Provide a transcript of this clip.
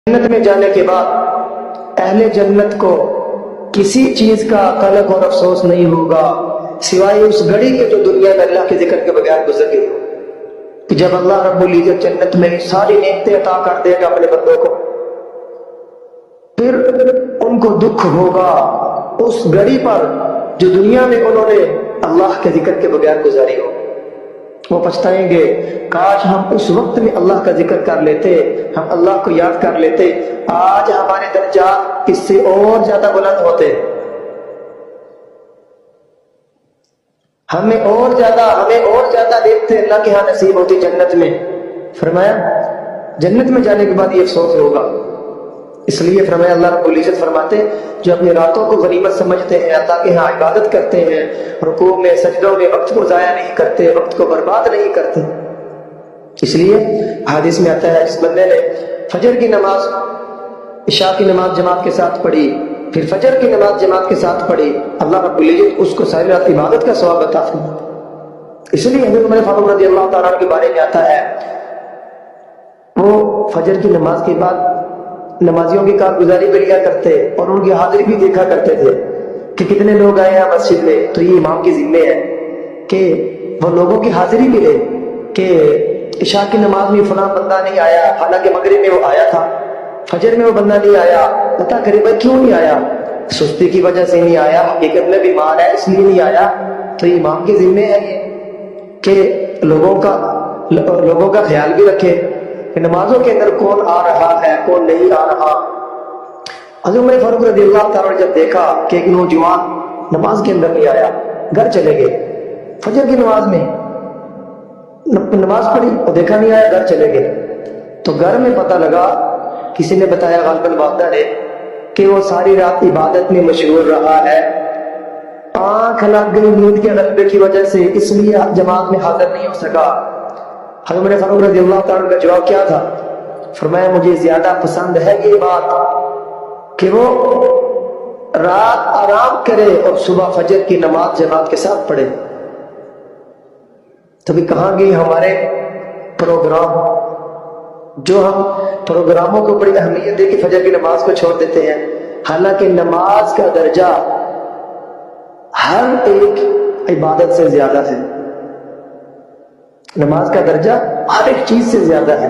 جنت میں جانے کے بعد اہل جنت کو کسی چیز کا قلق اور افسوس نہیں ہوگا سوائے اس گھڑی کے جو دنیا میں اللہ کے ذکر کے بغیر گزر گئی کہ جب اللہ رب العزت جنت میں ساری نعمتیں عطا کر دے گا اپنے بندوں کو، پھر ان کو دکھ ہوگا اس گھڑی پر جو دنیا میں انہوں نے اللہ کے ذکر کے بغیر گزاری ہو۔ وہ پچھتائیں گے کاش ہم اس وقت میں اللہ کا ذکر کر لیتے، ہم اللہ کو یاد کر لیتے، آج ہمارے درجات اس سے اور زیادہ بلند ہوتے، ہمیں اور زیادہ دیکھتے اللہ کے ہاں نصیب ہوتی جنت میں۔ فرمایا جنت میں جانے کے بعد یہ افسوس ہوگا، اس لیے فرمایا اللہ رب العزت فرماتے جو اپنی راتوں کو غنیمت سمجھتے ہیں، اللہ کے ہاں عبادت کرتے ہیں، رکوع میں سجدوں میں وقت کو ضائع نہیں کرتے، وقت کو برباد نہیں کرتے۔ اس لیے حدیث میں آتا ہے جس بندے نے فجر کی نماز عشاء کی نماز جماعت کے ساتھ پڑھی، پھر فجر کی نماز جماعت کے ساتھ پڑھی، اللہ رب العزت اس کو ساری رات عبادت کا ثواب عطا فرماتا۔ اس لیے حضرت عمر فاروق رضی اللہ تعالیٰ عنہ کے بارے میں آتا ہے وہ فجر کی نماز کے بعد نمازیوں کی کارگزاری بھی لیا کرتے اور ان کی حاضری بھی دیکھا کرتے تھے کہ کتنے لوگ آئے ہیں مسجد میں، تو یہ امام کی ذمہ ہے کہ وہ لوگوں کی حاضری بھی لے کہ عشاء کی نماز میں فلاں بندہ نہیں آیا، حالانکہ مغرب میں وہ آیا تھا، فجر میں وہ بندہ نہیں آیا، پتہ کرے بھائی کیوں نہیں آیا، سستی کی وجہ سے نہیں آیا، حقیقت میں بیمار ہے اس لیے نہیں آیا۔ تو امام کی ذمہ ہے یہ کہ لوگوں کا خیال بھی رکھے کہ نمازوں کے اندر کون آ رہا ہے کون نہیں آ رہا۔ حضرت عمر فاروق رضی اللہ تعالیٰ جب دیکھا کہ ایک نوجوان نماز کے اندر نہیں آیا، گھر چلے گئے، فجر کی نماز میں نماز پڑھی اور دیکھا نہیں آیا، گھر چلے گئے، تو گھر میں پتہ لگا، کسی نے بتایا غالباً والدہ نے کہ وہ ساری رات عبادت میں مشغول رہا ہے، آنکھ لگ گئی نیند کے غلبے کی وجہ سے، اس لیے جماعت میں حاضر نہیں ہو سکا۔ حضرت عمر فاروق رضی اللہ تعالیٰ کا جواب کیا تھا؟ فرمایا مجھے زیادہ پسند ہے یہ بات کہ وہ رات آرام کرے اور صبح فجر کی نماز جماعت کے ساتھ پڑھے۔ تبھی کہاں گئی ہمارے پروگرام، جو ہم پروگراموں کو بڑی اہمیت دے کے فجر کی نماز کو چھوڑ دیتے ہیں، حالانکہ نماز کا درجہ ہر ایک عبادت سے زیادہ ہے، نماز کا درجہ ہر ایک چیز سے زیادہ ہے۔